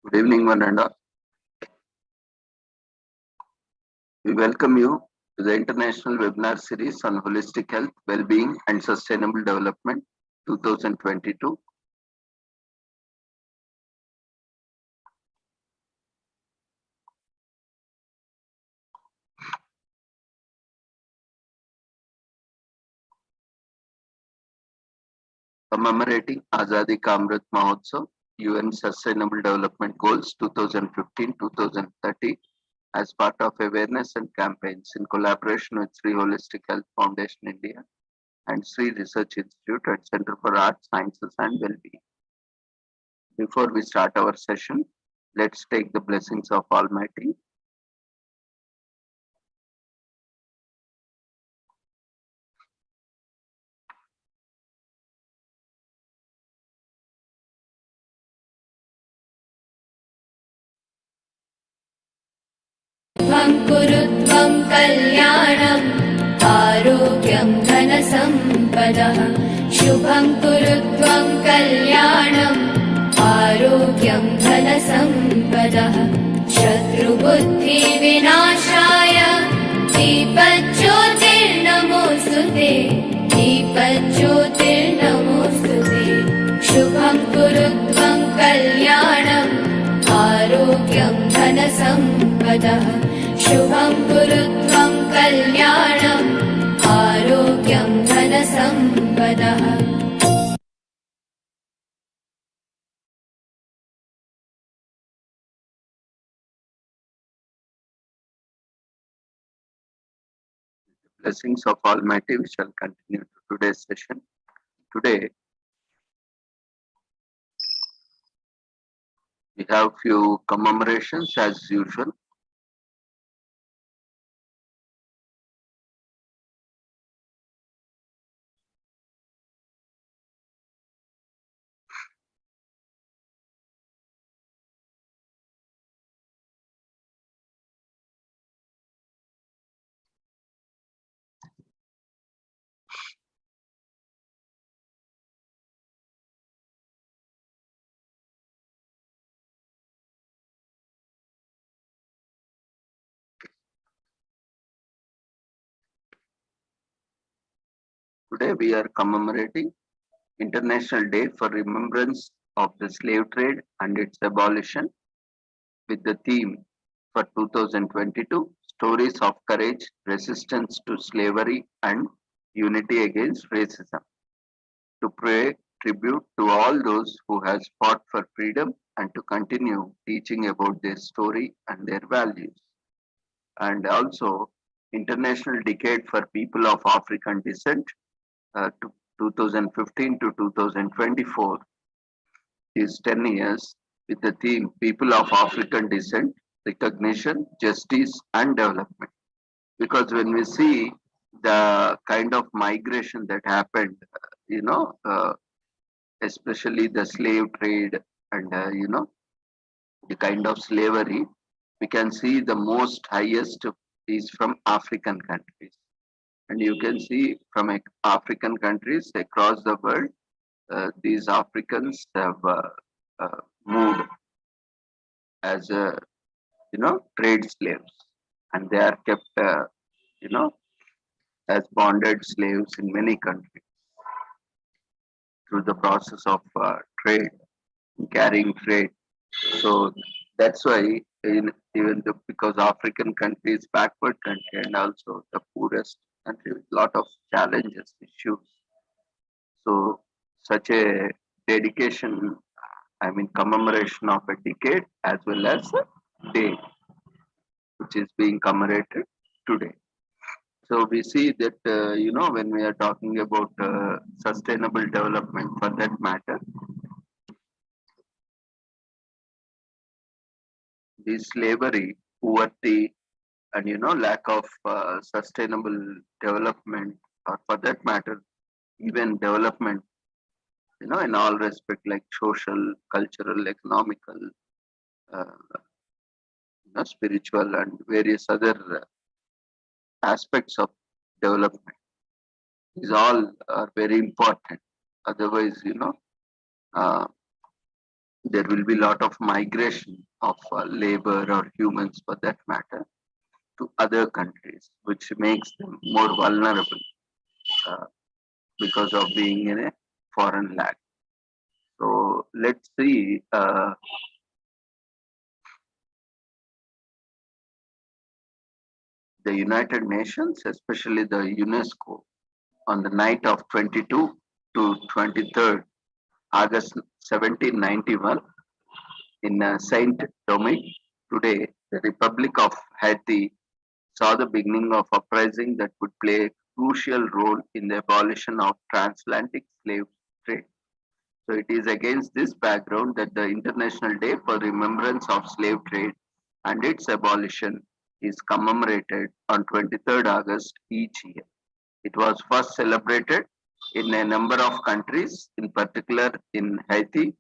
Good evening, one and all. We welcome you to the International Webinar Series on Holistic Health, Well-being and Sustainable Development 2022. Commemorating Azadi Ka Amrit Mahotsav, UN Sustainable Development Goals 2015-2030 as part of awareness and campaigns in collaboration with Sri Holistic Health Foundation India and Sri Research Institute and Center for Arts, Sciences and Well-being. Before we start our session, let's take the blessings of Almighty. कुरुत्वं कल्याणम् आरोग्यं धनसम्पदः शुभं कुरुत्वं कल्याणम् आरोग्यं धनसम्पदः शत्रुबुद्धिविनाशाय दीपज्योतिर्नमोऽस्तुते दीपज्योतिर्नमोऽस्तुते शुभं कुरुत्वं कल्याणम् आरोग्यं धनसम्पदः शुभं कुरुत्वं कल्याणम् आरोग्यं धनसम्पदः Blessings of Almighty, we shall continue to today's session. Today, we have few commemorations as usual. Today we are commemorating International Day for Remembrance of the Slave Trade and its Abolition with the theme for 2022, Stories of Courage, Resistance to Slavery and Unity Against Racism. To pay tribute to all those who has fought for freedom and to continue teaching about their story and their values. And also International Decade for People of African Descent, to 2015 to 2024 is 10 years with the theme People of African Descent, Recognition, Justice and Development. Because when we see the kind of migration that happened, especially the slave trade and, the kind of slavery, we can see the most highest is from African countries. And you can see from African countries across the world, these Africans have moved as trade slaves, and they are kept as bonded slaves in many countries through the process of trade, carrying trade. So that's why because African country is backward country and also the poorest country with lot of challenges, issues. So such a dedication, commemoration of a decade as well as a day, which is being commemorated today. So we see that, when we are talking about sustainable development for that matter, the slavery, poverty, and lack of sustainable development, or for that matter, even development, in all respect like social, cultural, economical, spiritual, and various other aspects of development. These all are very important. Otherwise, there will be a lot of migration of labor or humans for that matter to other countries, which makes them more vulnerable uh, because of being in a foreign land. So let's see. The United Nations, especially the UNESCO, on the night of 22 to 23rd August 1791 in Saint Domingue, today, the Republic of Haiti saw the beginning of uprising that would play a crucial role in the abolition of transatlantic slave trade. So it is against this background that the International Day for Remembrance of Slave Trade and its abolition is commemorated on 23rd August each year. It was first celebrated in a number of countries, in particular in Haiti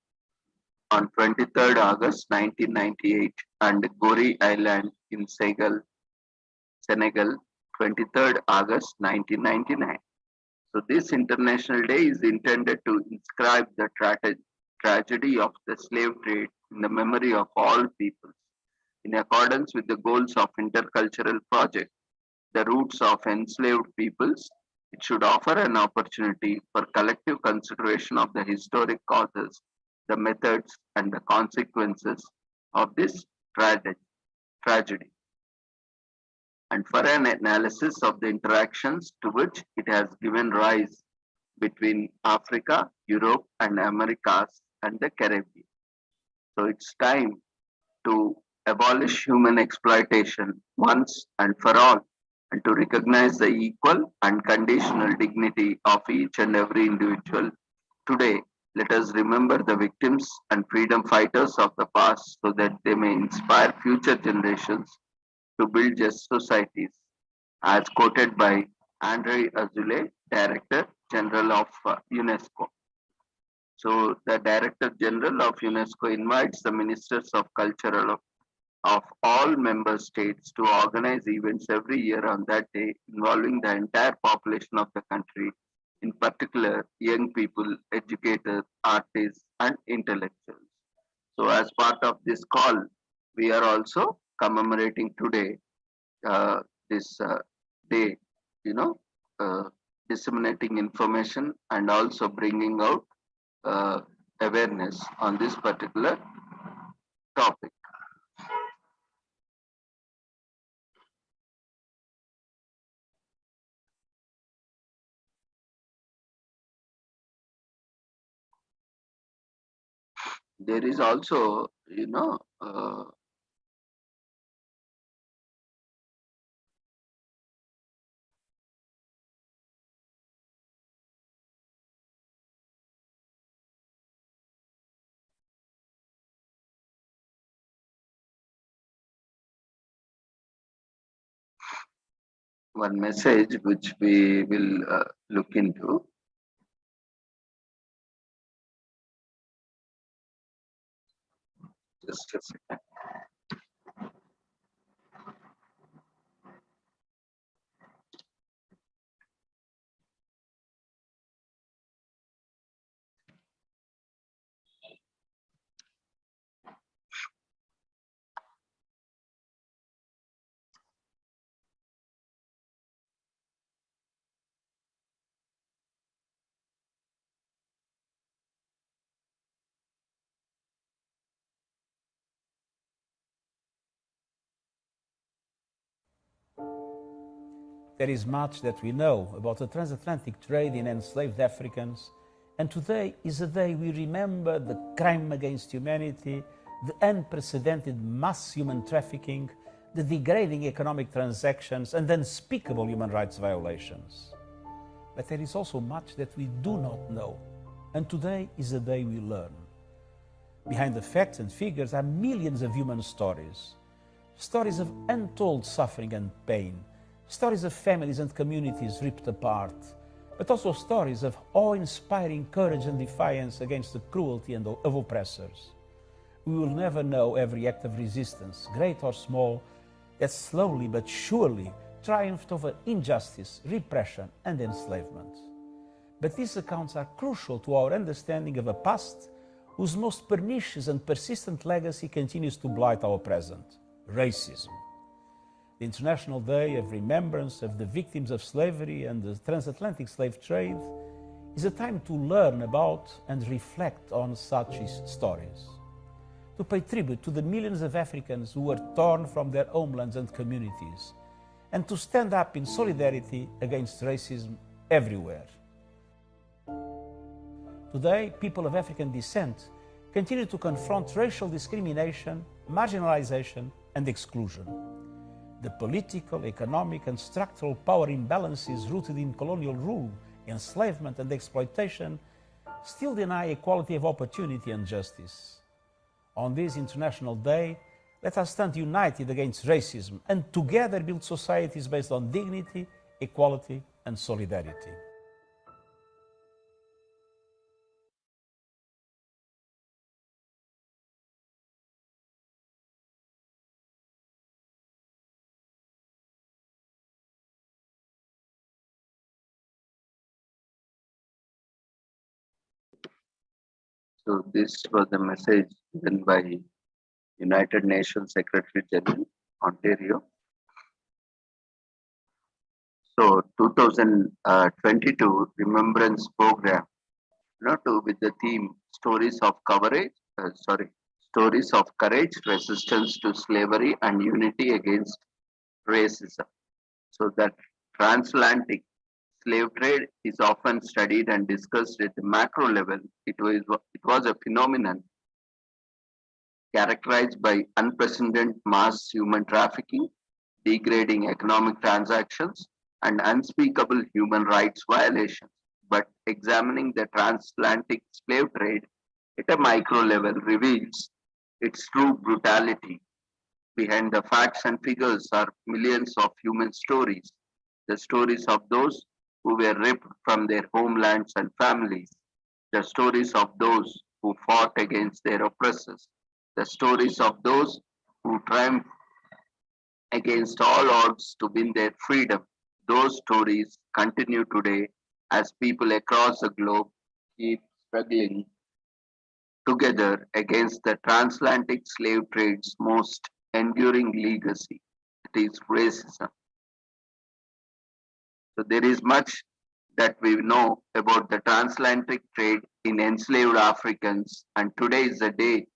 on 23rd August 1998 and Goree Island in Senegal, 23rd August 1999. So this International Day is intended to inscribe the tragedy of the slave trade in the memory of all peoples. In accordance with the goals of intercultural project, the roots of enslaved peoples, it should offer an opportunity for collective consideration of the historic causes, the methods, and the consequences of this tragedy, and for an analysis of the interactions to which it has given rise between Africa, Europe, and Americas and the Caribbean. So it's time to abolish human exploitation once and for all, and to recognize the equal and conditional dignity of each and every individual. Today, let us remember the victims and freedom fighters of the past so that they may inspire future generations to build just societies, as quoted by Andre Azoulay, Director General of UNESCO. So, the Director General of UNESCO invites the Ministers of Culture of all member states to organize events every year on that day involving the entire population of the country, in particular young people, educators, artists, and intellectuals. So, as part of this call, we are also commemorating today uh, this day, you know, uh, disseminating information and also bringing out uh, awareness on this particular topic. There is also, one message which we will look into. Just a second. There is much that we know about the transatlantic trade in enslaved Africans, and today is a day we remember the crime against humanity, the unprecedented mass human trafficking, the degrading economic transactions, and unspeakable human rights violations. But there is also much that we do not know, and today is a day we learn. Behind the facts and figures are millions of human stories, stories of untold suffering and pain, stories of families and communities ripped apart, but also stories of awe-inspiring courage and defiance against the cruelty of oppressors. We will never know every act of resistance, great or small, that slowly but surely triumphed over injustice, repression, and enslavement. But these accounts are crucial to our understanding of a past whose most pernicious and persistent legacy continues to blight our present: racism. The International Day of Remembrance of the Victims of Slavery and the Transatlantic Slave Trade is a time to learn about and reflect on such stories, to pay tribute to the millions of Africans who were torn from their homelands and communities, and to stand up in solidarity against racism everywhere. Today, people of African descent continue to confront racial discrimination, marginalization, and exclusion. The political, economic, and structural power imbalances rooted in colonial rule, enslavement, and exploitation still deny equality of opportunity and justice. On this International Day, let us stand united against racism and together build societies based on dignity, equality, and solidarity. So this was the message given by United Nations Secretary General, Ontario. So 2022 Remembrance Program, with the theme Stories of Courage, Resistance to Slavery, and Unity Against Racism. So that transatlantic slave trade is often studied and discussed at the macro level. It was a phenomenon characterized by unprecedented mass human trafficking, degrading economic transactions, and unspeakable human rights violations. But examining the transatlantic slave trade at a micro level reveals its true brutality. Behind the facts and figures are millions of human stories, the stories of those who were ripped from their homelands and families, the stories of those who fought against their oppressors, the stories of those who triumphed against all odds to win their freedom. Those stories continue today as people across the globe keep struggling together against the transatlantic slave trade's most enduring legacy, it is racism. So there is much that we know about the transatlantic trade in enslaved Africans, and today is the day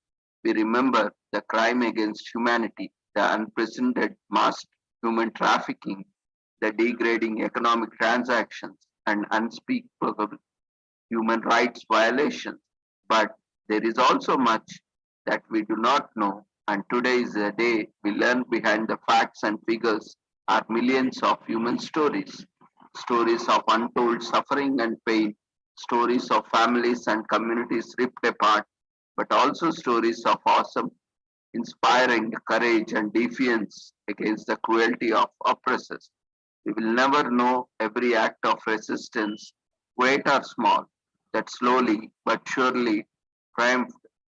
we remember the crime against humanity, the unprecedented mass human trafficking, the degrading economic transactions, and unspeakable human rights violations. But there is also much that we do not know, and today is the day we learn behind the facts and figures are millions of human stories. Stories of untold suffering and pain, stories of families and communities ripped apart, but also stories of awesome, inspiring courage and defiance against the cruelty of oppressors. We will never know every act of resistance, great or small, that slowly but surely triumphed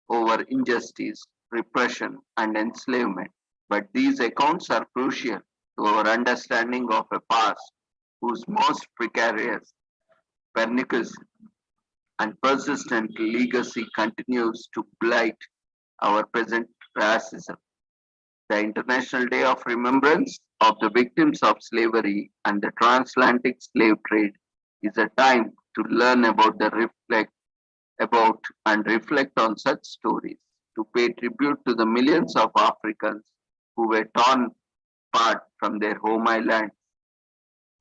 over injustice, repression, and enslavement. But these accounts are crucial to our understanding of a past whose most precarious, pernicious, and persistent legacy continues to blight our present racism. The International Day of Remembrance of the Victims of Slavery and the Transatlantic Slave Trade is a time to learn about and reflect on such stories, to pay tribute to the millions of Africans who were torn apart from their home islands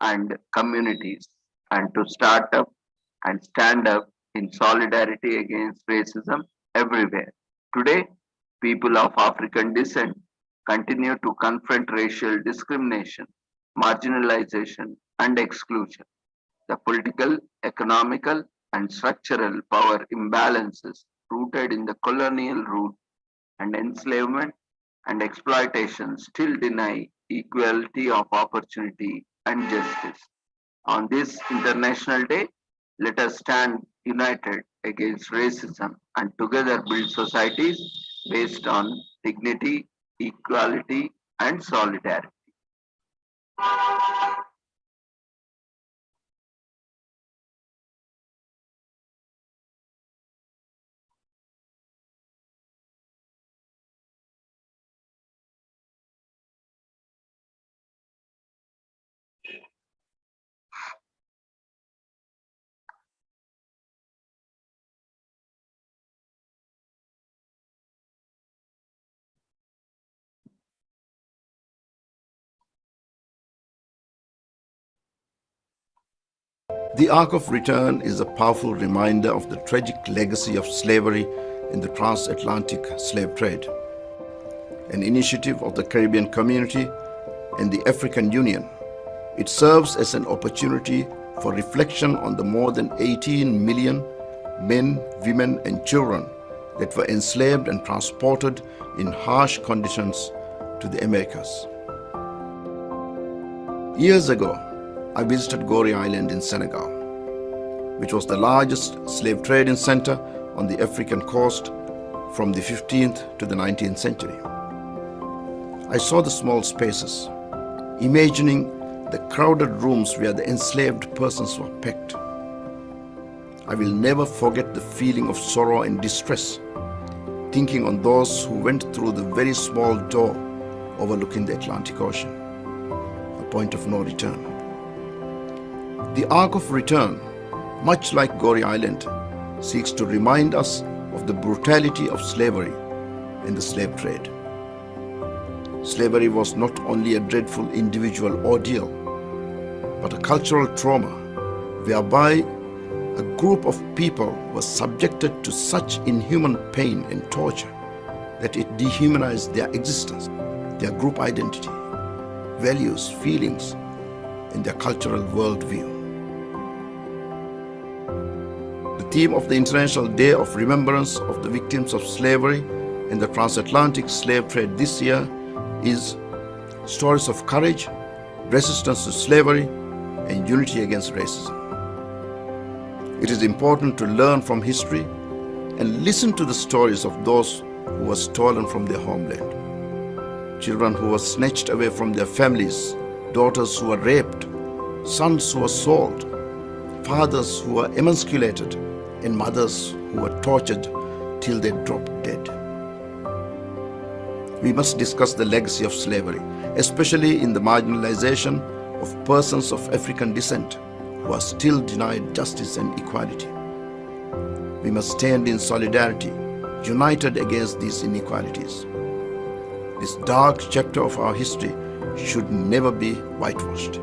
and communities, and to start up and stand up in solidarity against racism everywhere. Today, people of African descent continue to confront racial discrimination, marginalization, and exclusion. The political, economical, and structural power imbalances rooted in the colonial rule and enslavement and exploitation still deny equality of opportunity and justice. On this International Day, let us stand united against racism and together build societies based on dignity, equality, and solidarity. The Arc of Return is a powerful reminder of the tragic legacy of slavery in the transatlantic slave trade, an initiative of the Caribbean Community and the African Union. It serves as an opportunity for reflection on the more than 18 million men, women, and children that were enslaved and transported in harsh conditions to the Americas. Years ago, I visited Gorée Island in Senegal, which was the largest slave trading center on the African coast from the 15th to the 19th century. I saw the small spaces, imagining the crowded rooms where the enslaved persons were packed. I will never forget the feeling of sorrow and distress, thinking on those who went through the very small door overlooking the Atlantic Ocean, a point of no return. The Arc of Return, much like Gorée Island, seeks to remind us of the brutality of slavery and the slave trade. Slavery was not only a dreadful individual ordeal, but a cultural trauma whereby a group of people was subjected to such inhuman pain and torture that it dehumanized their existence, their group identity, values, feelings, and their cultural worldview. The theme of the International Day of Remembrance of the Victims of Slavery and the Transatlantic Slave Trade this year is Stories of Courage, Resistance to Slavery, and Unity Against Racism. It is important to learn from history and listen to the stories of those who were stolen from their homeland. Children who were snatched away from their families, daughters who were raped, sons who were sold, fathers who were emasculated, and mothers who were tortured till they dropped dead. We must discuss the legacy of slavery, especially in the marginalization of persons of African descent who are still denied justice and equality. We must stand in solidarity, united against these inequalities. This dark chapter of our history should never be whitewashed.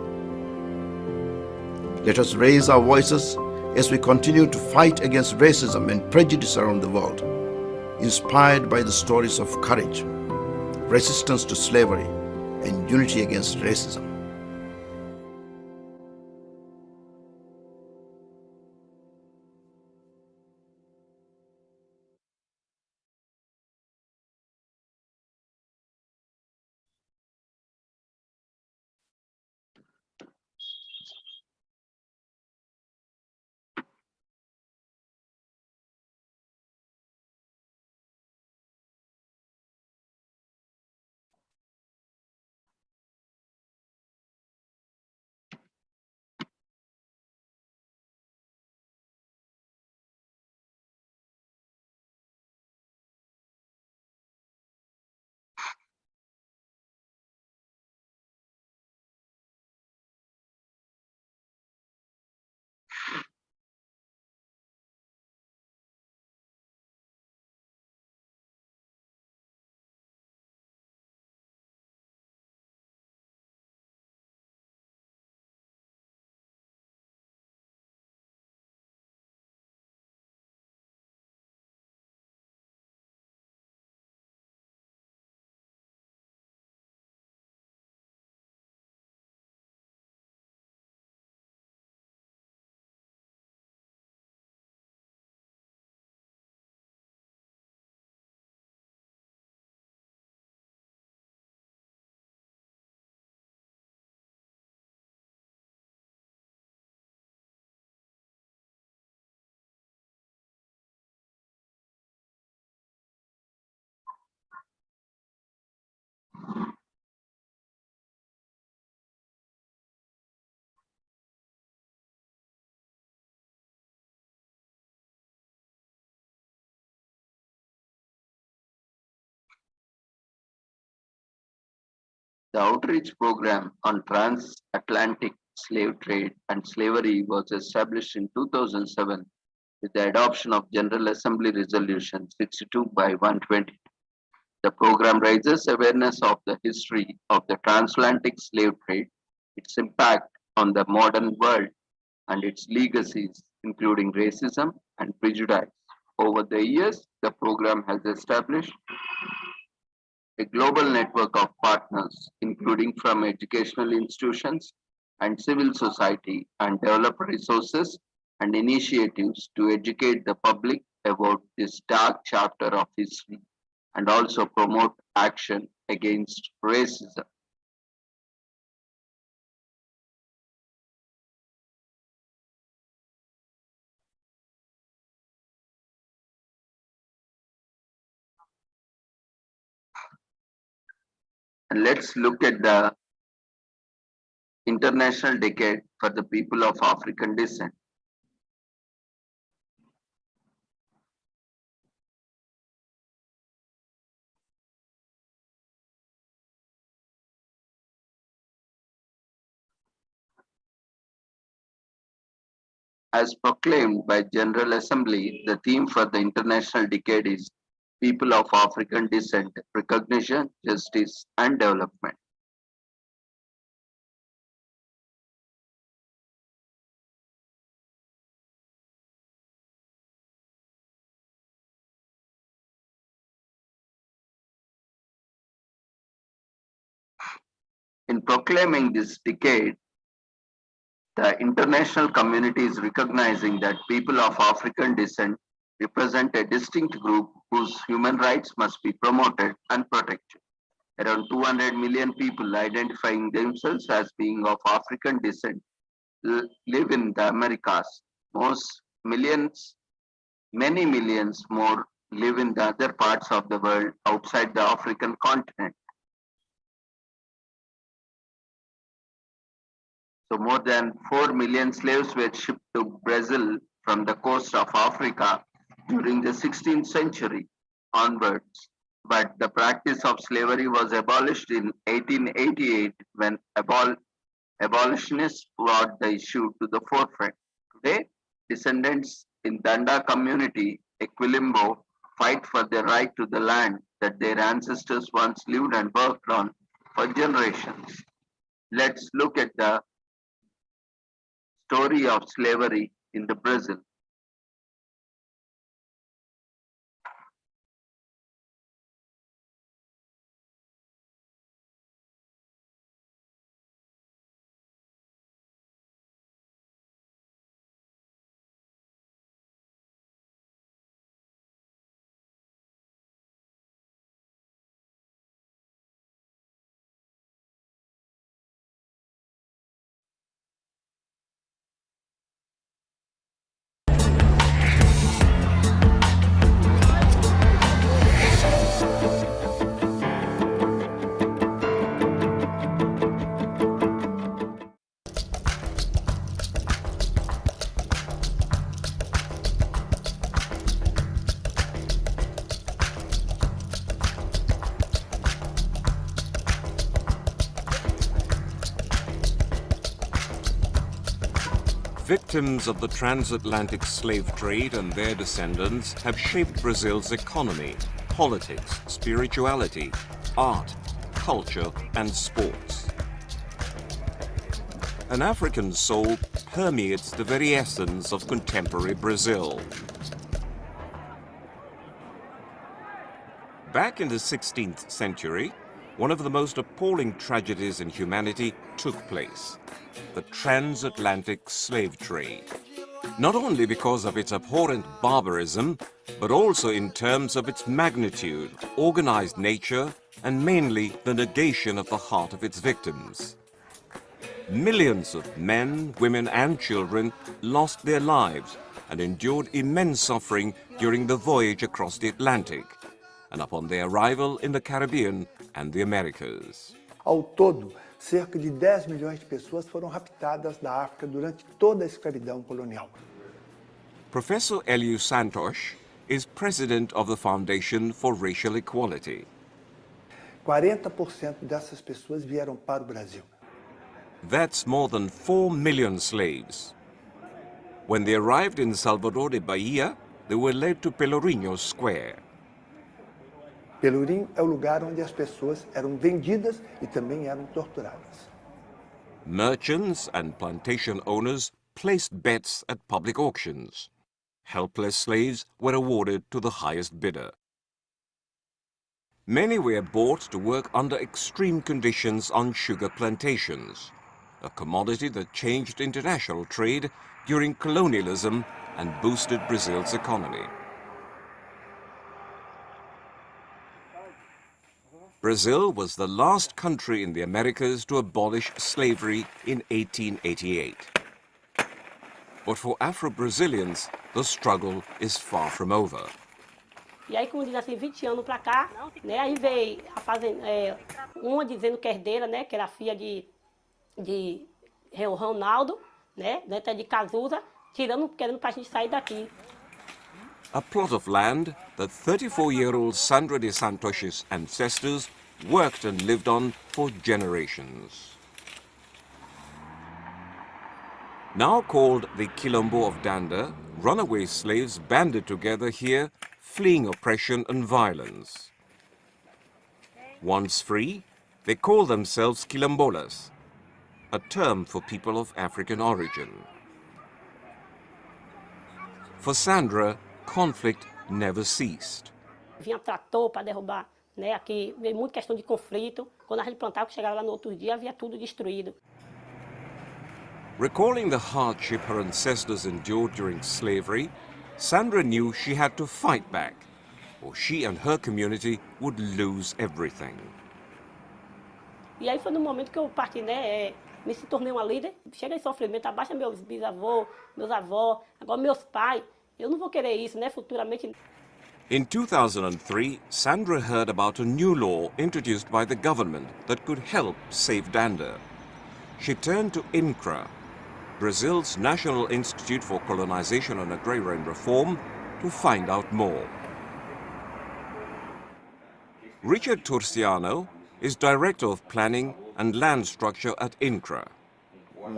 Let us raise our voices as we continue to fight against racism and prejudice around the world, inspired by the stories of courage, resistance to slavery, and unity against racism. The Outreach Program on Transatlantic Slave Trade and Slavery was established in 2007 with the adoption of General Assembly Resolution 62 by 120. The program raises awareness of the history of the transatlantic slave trade, its impact on the modern world, and its legacies, including racism and prejudice. Over the years, the program has established a global network of partners, including from educational institutions and civil society, and develop resources and initiatives to educate the public about this dark chapter of history and also promote action against racism. And let's look at the International Decade for the People of African Descent. As proclaimed by General Assembly, the theme for the International Decade is People of African Descent, Recognition, Justice, and Development. In proclaiming this decade, the international community is recognizing that people of African descent represent a distinct group whose human rights must be promoted and protected. Around 200 million people identifying themselves as being of African descent live in the Americas. Many millions more live in the other parts of the world outside the African continent. So more than 4 million slaves were shipped to Brazil from the coast of Africa during the 16th century onwards. But the practice of slavery was abolished in 1888 when abolitionists brought the issue to the forefront. Today, descendants in Danda community, Equilimbo, fight for their right to the land that their ancestors once lived and worked on for generations. Let's look at the story of slavery in the Brazil. Victims of the transatlantic slave trade and their descendants have shaped Brazil's economy, politics, spirituality, art, culture, and sports. An African soul permeates the very essence of contemporary Brazil. Back in the 16th century, one of the most appalling tragedies in humanity took place: the transatlantic slave trade. Not only because of its abhorrent barbarism, but also in terms of its magnitude, organized nature, and mainly the negation of the heart of its victims. Millions of men, women, and children lost their lives and endured immense suffering during the voyage across the Atlantic and upon their arrival in the Caribbean and the Americas. Ao todo, cerca de 10 milhões de pessoas foram raptadas da África durante toda a escravidão colonial. Professor Hélio Santos is president of the Foundation for Racial Equality. 40% dessas pessoas vieram para o Brasil. That's more than 4 million slaves. When they arrived in Salvador de Bahia, they were led to Pelourinho Square. Pelourinho é o lugar onde as pessoas eram vendidas e também eram torturadas. Merchants and plantation owners placed bets at public auctions. Helpless slaves were awarded to the highest bidder. Many were bought to work under extreme conditions on sugar plantations, a commodity that changed international trade during colonialism and boosted Brazil's economy. Brazil was the last country in the Americas to abolish slavery in 1888. But for Afro-Brazilians, the struggle is far from over. E aí, como diz assim, 20 anos para cá, né, aí veio uma dizendo que herdeira, né, que era filha de Ronaldo, né, neta de Cazuza, querendo para a gente sair daqui. A plot of land that 34-year-old Sandra de Santos's ancestors worked and lived on for generations. Now called the Quilombo of Danda, runaway slaves banded together here, fleeing oppression and violence. Once free, they call themselves Quilombolas, a term for people of African origin. For Sandra, conflict never ceased. Vinha trator para derrubar, né, aqui veio muita questão de conflito. Quando a gente plantava, chegava lá no outro dia, havia tudo destruído. Recalling the hardship her ancestors endured during slavery, Sandra knew she had to fight back, or she and her community would lose everything. E aí foi no momento que eu parti, né, me se tornei uma líder. Chega em sofrimento, abaixa meus bisavôs, meus avós, agora meus pais. Eu não vou querer isso, né, futuramente. In 2003, Sandra heard about a new law introduced by the government that could help save Danda. She turned to INCRA, Brazil's National Institute for Colonization and Agrarian Reform, to find out more. Richard Turciano is Director of Planning and Land Structure at INCRA.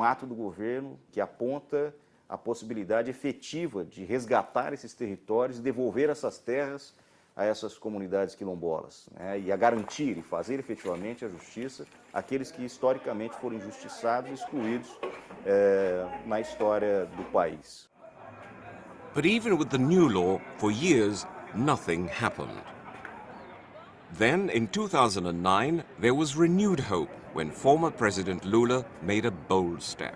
Ato do governo que aponta a possibilidade efetiva de resgatar esses territórios e devolver essas terras a essas comunidades quilombolas, né, e a garantir e fazer efetivamente a justiça àqueles que historicamente foram injustiçados e excluídos na história do país. But even with the new law, for years, nothing happened. Then, in 2009, there was renewed hope when former President Lula made a bold step.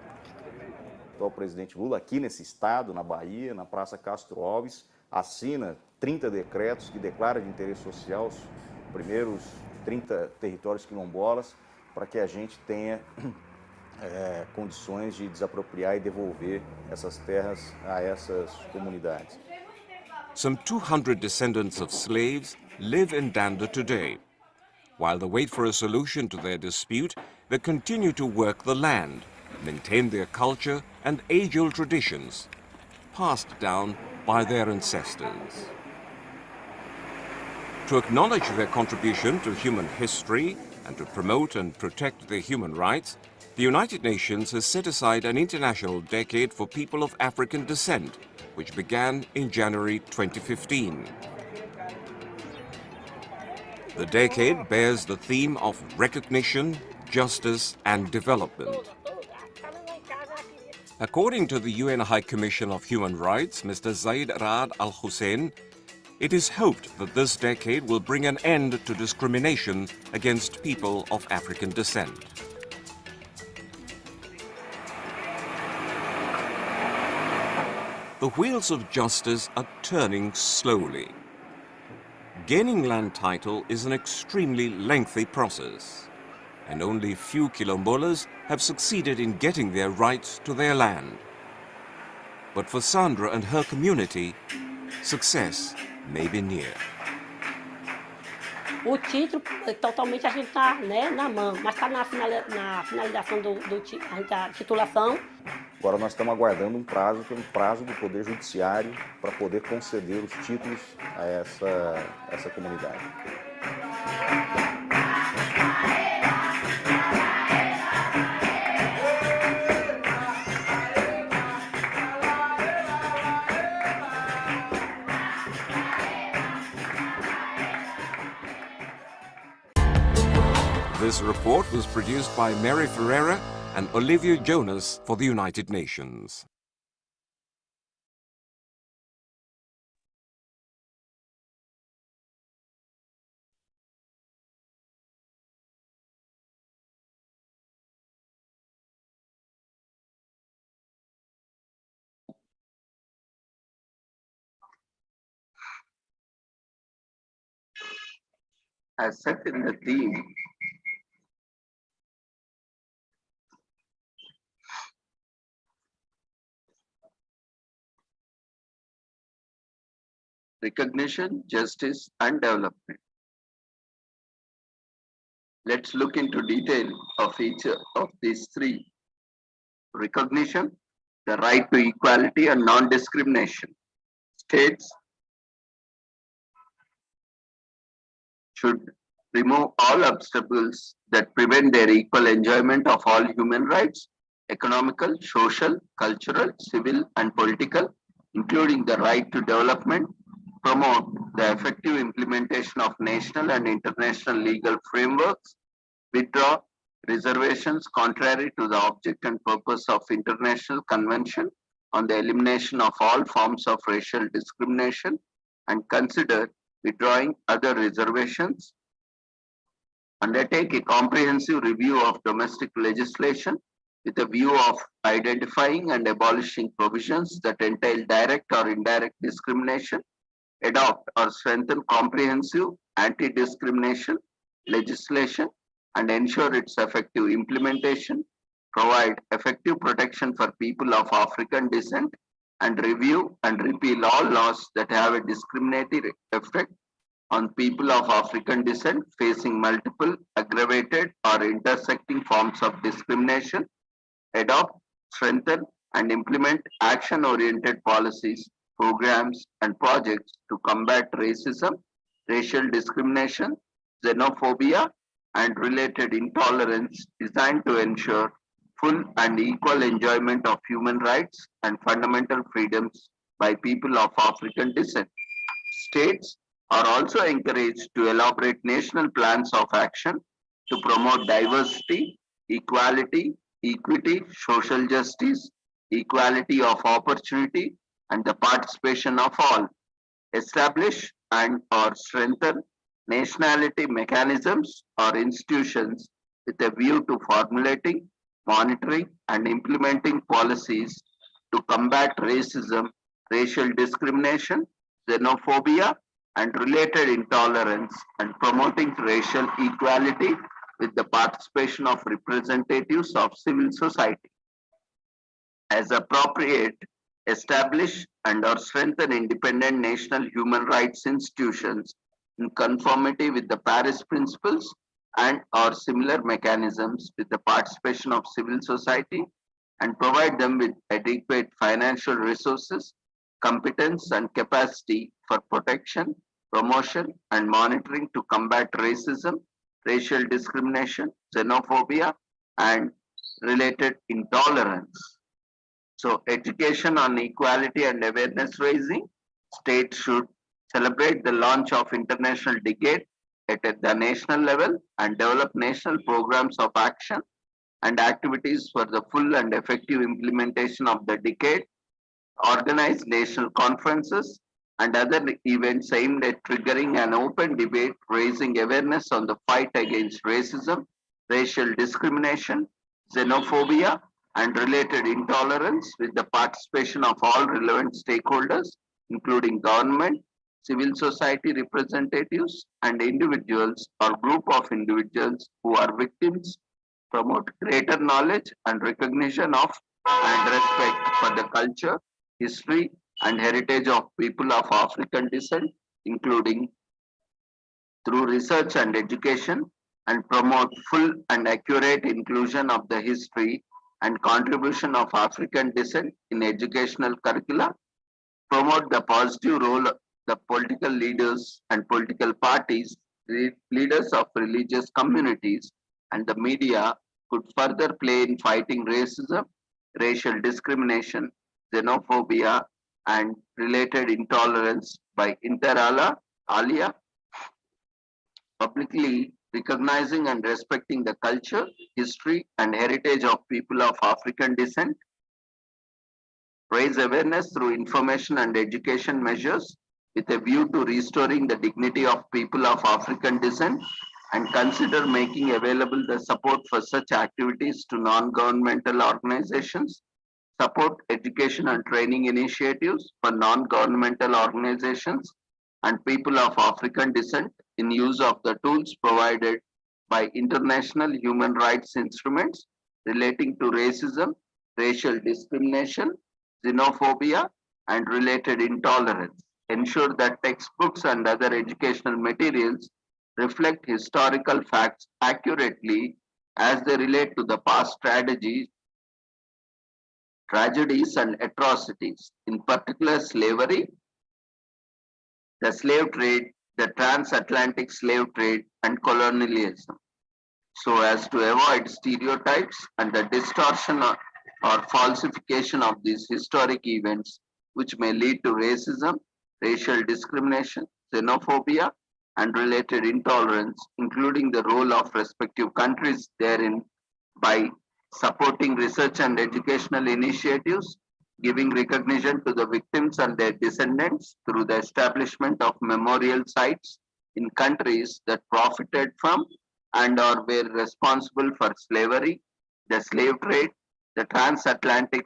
O presidente Lula, aqui nesse estado, na Bahia, na Praça Castro Alves, assina 30 decretos que declaram de interesse social os primeiros 30 territórios quilombolas para que a gente tenha condições de desapropriar e devolver essas terras a essas comunidades. Some 200 descendants of slaves live in Danda today. While they wait for a solution to their dispute, they continue to work the land, maintain their culture and age-old traditions, passed down by their ancestors. To acknowledge their contribution to human history and to promote and protect their human rights, the United Nations has set aside an international decade for people of African descent, which began in January 2015. The decade bears the theme of recognition, justice and development. According to the UN High Commission of Human Rights, Mr. Zaid Ra'ad Al Hussein, it is hoped that this decade will bring an end to discrimination against people of African descent. The wheels of justice are turning slowly. Gaining land title is an extremely lengthy process, and only few Quilombolas have succeeded in getting their rights to their land. But for Sandra and her community, success may be near. O título, totalmente a gente está, né, na mão, mas está na finalização da titulação. Agora nós estamos aguardando um prazo, que é um prazo do Poder Judiciário para poder conceder os títulos a essa comunidade. This report was produced by Mary Ferreira and Olivier Jonas for the United Nations. As set in the theme, recognition, justice, and development. Let's look into detail of each of these three. Recognition, the right to equality and non-discrimination. States should remove all obstacles that prevent their equal enjoyment of all human rights, economical, social, cultural, civil, and political, including the right to development, promote the effective implementation of national and international legal frameworks, withdraw reservations contrary to the object and purpose of International Convention on the Elimination of All Forms of Racial Discrimination, and consider withdrawing other reservations, undertake a comprehensive review of domestic legislation with a view of identifying and abolishing provisions that entail direct or indirect discrimination, adopt or strengthen comprehensive anti-discrimination legislation and ensure its effective implementation, provide effective protection for people of African descent, and review and repeal all laws that have a discriminatory effect on people of African descent facing multiple, aggravated, or intersecting forms of discrimination, adopt, strengthen, and implement action-oriented policies, programs, and projects to combat racism, racial discrimination, xenophobia, and related intolerance designed to ensure full and equal enjoyment of human rights and fundamental freedoms by people of African descent. States are also encouraged to elaborate national plans of action to promote diversity, equality, equity, social justice, equality of opportunity, and the participation of all. Establish and or strengthen nationality mechanisms or institutions with a view to formulating, monitoring, and implementing policies to combat racism, racial discrimination, xenophobia, and related intolerance, and promoting racial equality with the participation of representatives of civil society. As appropriate, establish and or strengthen independent national human rights institutions in conformity with the Paris Principles and or similar mechanisms with the participation of civil society, and provide them with adequate financial resources, competence, and capacity for protection, promotion, and monitoring to combat racism, racial discrimination, xenophobia, and related intolerance. So education on equality and awareness raising, states should celebrate the launch of International Decade at the national level and develop national programs of action and activities for the full and effective implementation of the decade, organize national conferences and other events aimed at triggering an open debate, raising awareness on the fight against racism, racial discrimination, xenophobia, and related intolerance with the participation of all relevant stakeholders, including government, civil society representatives, and individuals or group of individuals who are victims, promote greater knowledge and recognition of and respect for the culture, history, and heritage of people of African descent, including through research and education, and promote full and accurate inclusion of the history and contribution of African descent in educational curricula, promote the positive role the political leaders and political parties, leaders of religious communities, and the media could further play in fighting racism, racial discrimination, xenophobia, and related intolerance by inter alia, publicly recognizing and respecting the culture, history, and heritage of people of African descent, raise awareness through information and education measures with a view to restoring the dignity of people of African descent, and consider making available the support for such activities to non-governmental organizations, support education and training initiatives for non-governmental organizations and people of African descent in use of the tools provided by international human rights instruments relating to racism, racial discrimination, xenophobia, and related intolerance. Ensure that textbooks and other educational materials reflect historical facts accurately as they relate to the past tragedies and atrocities, in particular slavery, the slave trade, the transatlantic slave trade, and colonialism, so as to avoid stereotypes and the distortion or falsification of these historic events, which may lead to racism, racial discrimination, xenophobia, and related intolerance, including the role of respective countries therein by supporting research and educational initiatives, giving recognition to the victims and their descendants through the establishment of memorial sites in countries that profited from and or were responsible for slavery, the slave trade, the transatlantic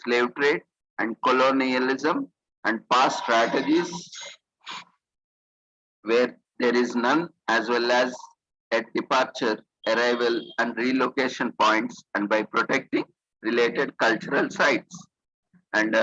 slave trade, and colonialism, and past strategies where there is none, as well as at departure, arrival, and relocation points, and by protecting related cultural sites. And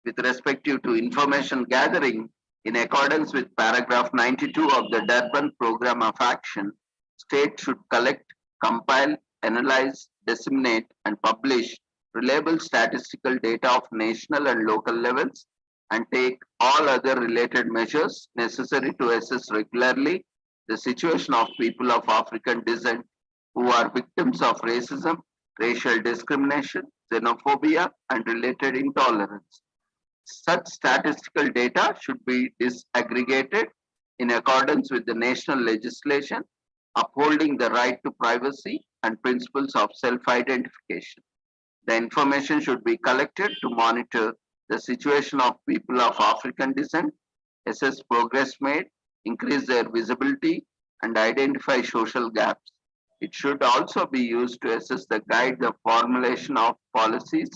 with respect to information gathering, in accordance with paragraph 92 of the Durban Program of Action, states should collect, compile, analyze, disseminate, and publish reliable statistical data of national and local levels, and take all other related measures necessary to assess regularly the situation of people of African descent who are victims of racism, racial discrimination, xenophobia, and related intolerance. Such statistical data should be disaggregated in accordance with the national legislation upholding the right to privacy and principles of self-identification. The information should be collected to monitor the situation of people of African descent, assess progress made, increase their visibility, and identify social gaps. It should also be used to assess the guide the formulation of policies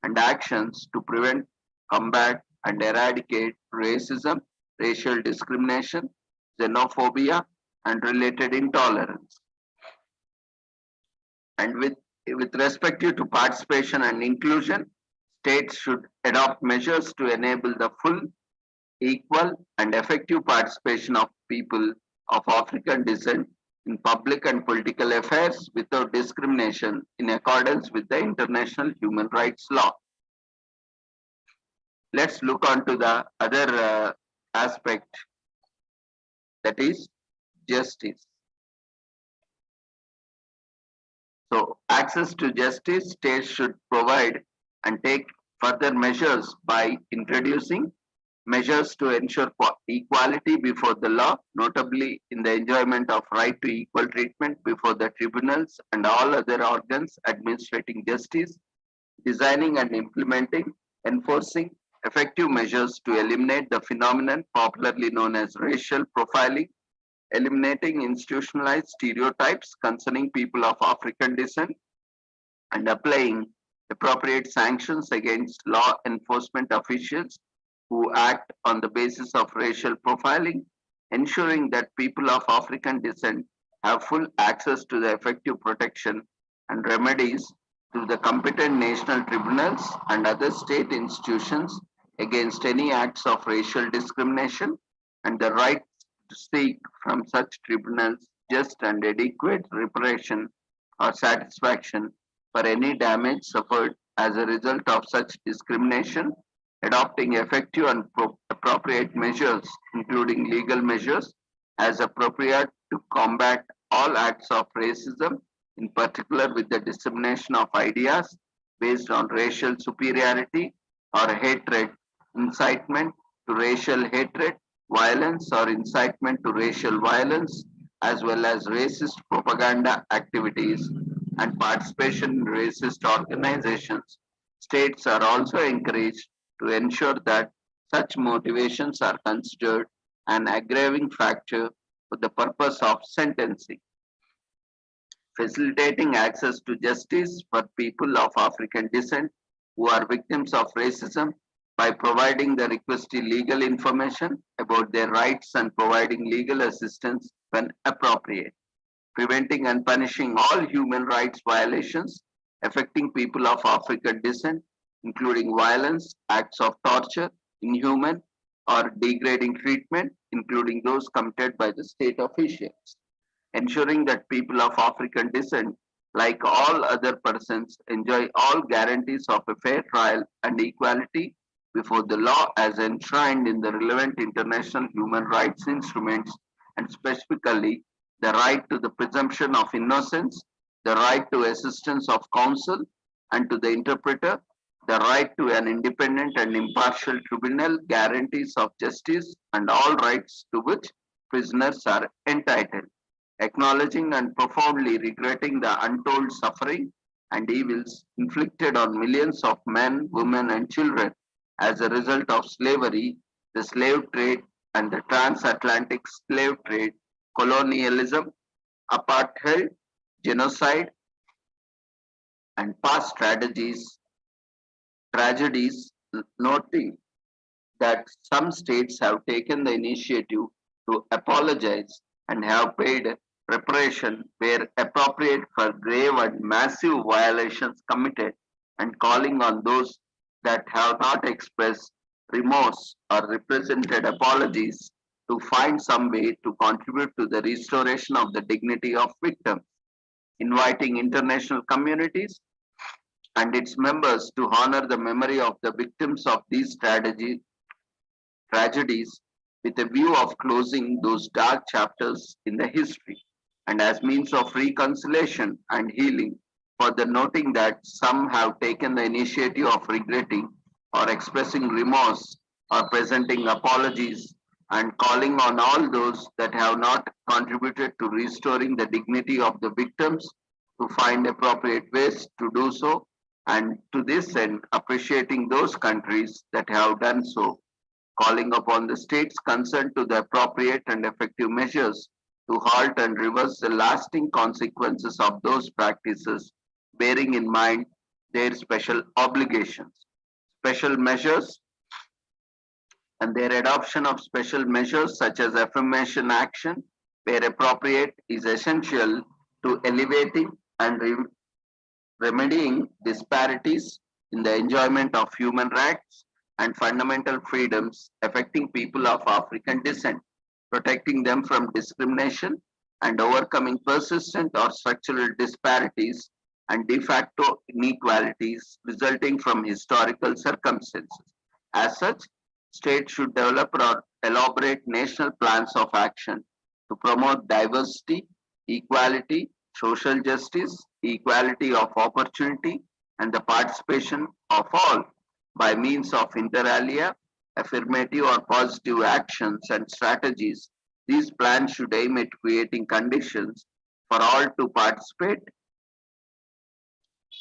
and actions to prevent, combat, and eradicate racism, racial discrimination, xenophobia, and related intolerance. And with respect to participation and inclusion, states should adopt measures to enable the full, equal, and effective participation of people of African descent in public and political affairs without discrimination in accordance with the international human rights law. Let's look on to the other aspect, that is justice. So access to justice, states should provide and take further measures by introducing measures to ensure equality before the law, notably in the enjoyment of right to equal treatment before the tribunals and all other organs administrating justice, designing and implementing, enforcing effective measures to eliminate the phenomenon popularly known as racial profiling, eliminating institutionalized stereotypes concerning people of African descent, and applying appropriate sanctions against law enforcement officials who act on the basis of racial profiling, ensuring that people of African descent have full access to the effective protection and remedies through the competent national tribunals and other state institutions against any acts of racial discrimination, and the right to seek from such tribunals just and adequate reparation or satisfaction for any damage suffered as a result of such discrimination, adopting effective and appropriate measures, including legal measures, as appropriate to combat all acts of racism, in particular with the dissemination of ideas based on racial superiority or hatred, incitement to racial hatred, violence or incitement to racial violence, as well as racist propaganda activities and participation in racist organizations. States are also encouraged to ensure that such motivations are considered an aggravating factor for the purpose of sentencing. Facilitating access to justice for people of African descent who are victims of racism by providing the requestee legal information about their rights and providing legal assistance when appropriate. Preventing and punishing all human rights violations affecting people of African descent, including violence, acts of torture, inhuman or degrading treatment, including those committed by the state officials. Ensuring that people of African descent, like all other persons, enjoy all guarantees of a fair trial and equality before the law as enshrined in the relevant international human rights instruments, and specifically the right to the presumption of innocence, the right to assistance of counsel and to the interpreter, the right to an independent and impartial tribunal, guarantees of justice, and all rights to which prisoners are entitled. Acknowledging and profoundly regretting the untold suffering and evils inflicted on millions of men, women, and children as a result of slavery, the slave trade, and the transatlantic slave trade, colonialism, apartheid, genocide, and past tragedies, noting that some states have taken the initiative to apologize and have paid reparation where appropriate for grave and massive violations committed, and calling on those that have not expressed remorse or represented apologies to find some way to contribute to the restoration of the dignity of victims, inviting international communities and its members to honor the memory of the victims of these tragedies with a view of closing those dark chapters in the history, and as means of reconciliation and healing, further noting that some have taken the initiative of regretting or expressing remorse or presenting apologies, and calling on all those that have not contributed to restoring the dignity of the victims to find appropriate ways to do so, and to this end appreciating those countries that have done so, calling upon the states concerned to the appropriate and effective measures to halt and reverse the lasting consequences of those practices, bearing in mind their special obligations. Special measures and their adoption of special measures such as affirmation action, where appropriate, is essential to elevating and remedying disparities in the enjoyment of human rights and fundamental freedoms affecting people of African descent, protecting them from discrimination and overcoming persistent or structural disparities and de facto inequalities resulting from historical circumstances. As such, states should develop or elaborate national plans of action to promote diversity, equality, social justice, equality of opportunity, and the participation of all by means of inter alia, affirmative or positive actions and strategies. These plans should aim at creating conditions for all to participate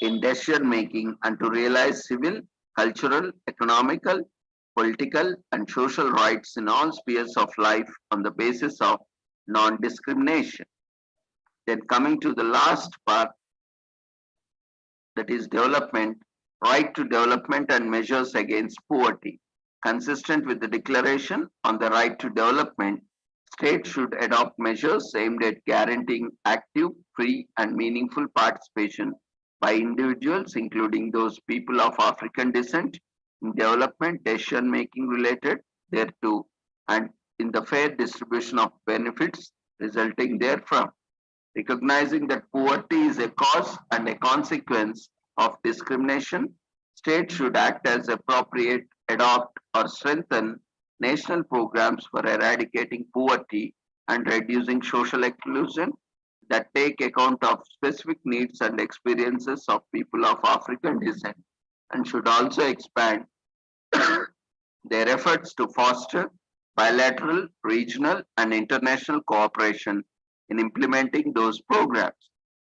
in decision making and to realize civil, cultural, economical, political, and social rights in all spheres of life on the basis of non-discrimination. Then coming to the last part, that is development, right to development and measures against poverty. Consistent with the Declaration on the Right to Development, states should adopt measures aimed at guaranteeing active, free, and meaningful participation by individuals, including those people of African descent, in development decision-making related thereto, and in the fair distribution of benefits resulting therefrom. Recognizing that poverty is a cause and a consequence of discrimination, states should act as appropriate, adopt or strengthen national programs for eradicating poverty and reducing social exclusion that take account of specific needs and experiences of people of African descent, and should also expand their efforts to foster bilateral, regional, and international cooperation in implementing those programs.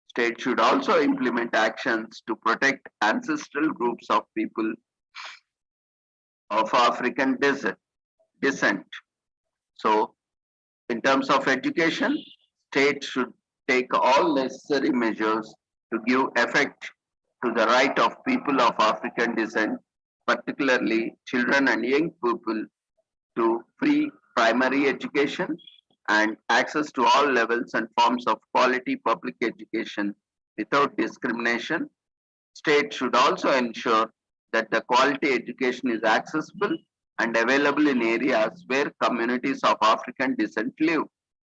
State should also implement actions to protect ancestral groups of people of African descent. So, in terms of education, state should take all necessary measures to give effect to the right of people of African descent, particularly children and young people, to free primary education and access to all levels and forms of quality public education without discrimination. State should also ensure that the quality education is accessible and available in areas where communities of African descent live,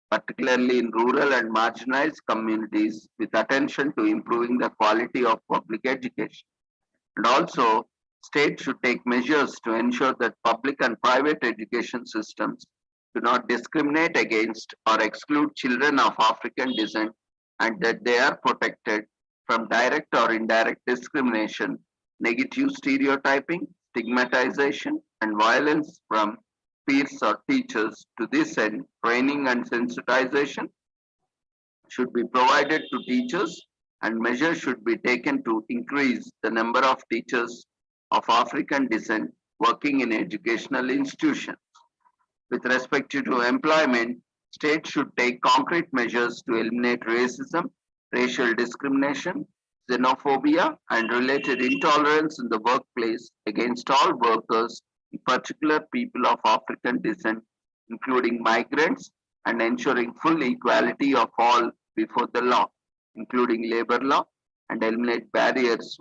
particularly in rural and marginalized communities, with attention to improving the quality of public education. And also, state should take measures to ensure that public and private education systems do not discriminate against or exclude children of African descent and that they are protected from direct or indirect discrimination, negative stereotyping, stigmatization, and violence from peers or teachers. To this end, training and sensitization should be provided to teachers and measures should be taken to increase the number of teachers of African descent working in educational institutions. With respect to employment, states should take concrete measures to eliminate racism, racial discrimination, xenophobia, and related intolerance in the workplace against all workers, in particular people of African descent, including migrants, and ensuring full equality of all before the law, including labor law, and eliminate barriers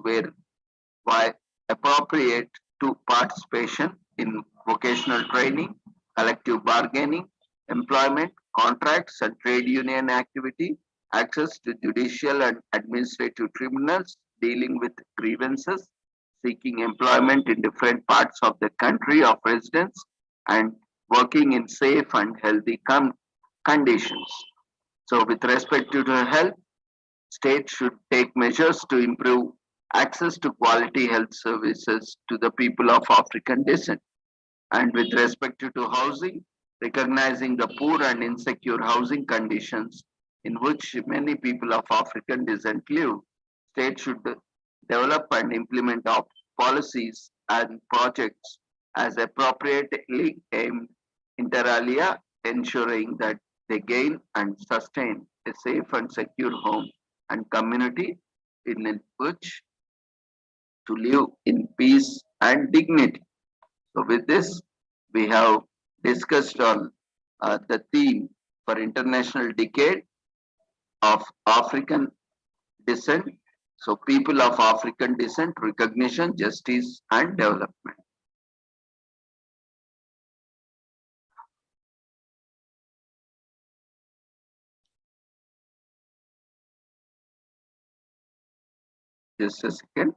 why appropriate to participation in vocational training, collective bargaining, employment, contracts and trade union activity, access to judicial and administrative tribunals dealing with grievances, seeking employment in different parts of the country of residence, and working in safe and healthy conditions. So with respect to the health, states should take measures to improve access to quality health services to the people of African descent. And with respect to housing, recognizing the poor and insecure housing conditions in which many people of African descent live, states should develop and implement policies and projects as appropriately aimed inter alia, ensuring that they gain and sustain a safe and secure home and community in which to live in peace and dignity. So with this, we have discussed on the theme for International Decade of African Descent. So people of African descent, recognition, justice and development. Just a second.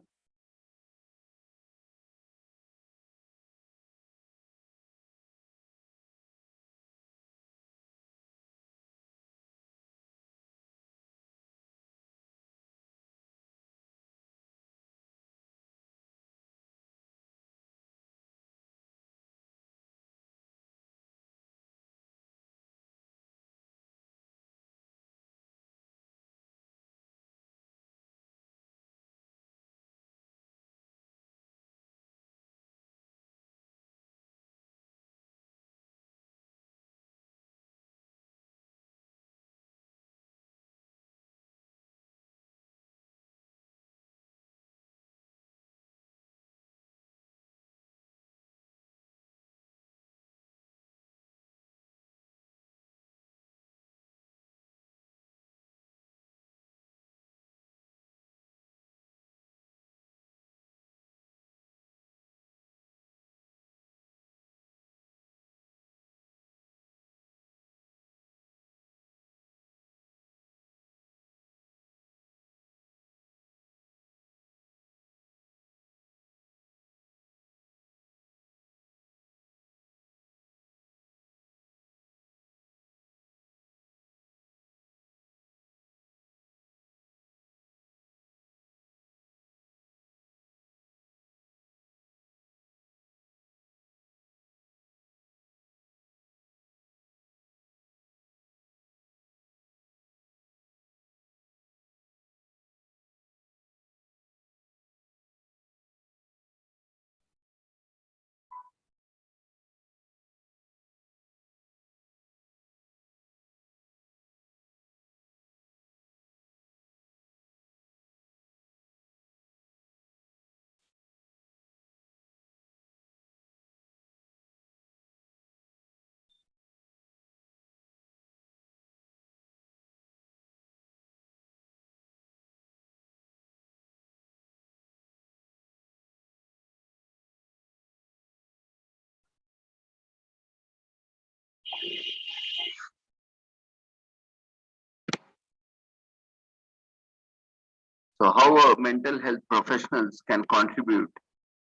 So how mental health professionals can contribute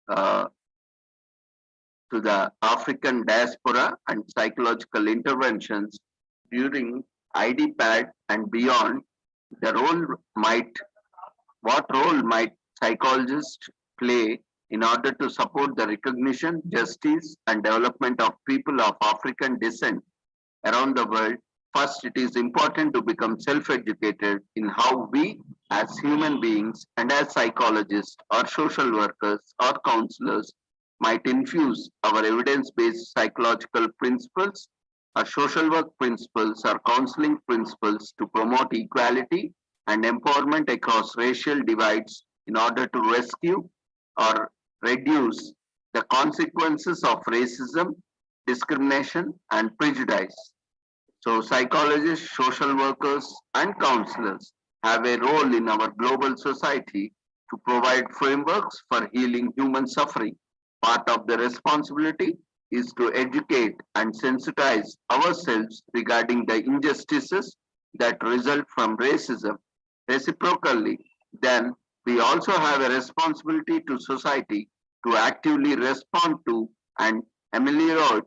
uh, to the African diaspora and psychological interventions during IDPAD and beyond, what role might psychologists play in order to support the recognition, justice, and development of people of African descent around the world? First, it is important to become self-educated in how we, as human beings and as psychologists or social workers or counselors, might infuse our evidence-based psychological principles or social work principles or counseling principles to promote equality and empowerment across racial divides in order to rescue or reduce the consequences of racism, discrimination, and prejudice. So psychologists, social workers, and counselors have a role in our global society to provide frameworks for healing human suffering. Part of the responsibility is to educate and sensitize ourselves regarding the injustices that result from racism. Reciprocally, then, we also have a responsibility to society to actively respond to and ameliorate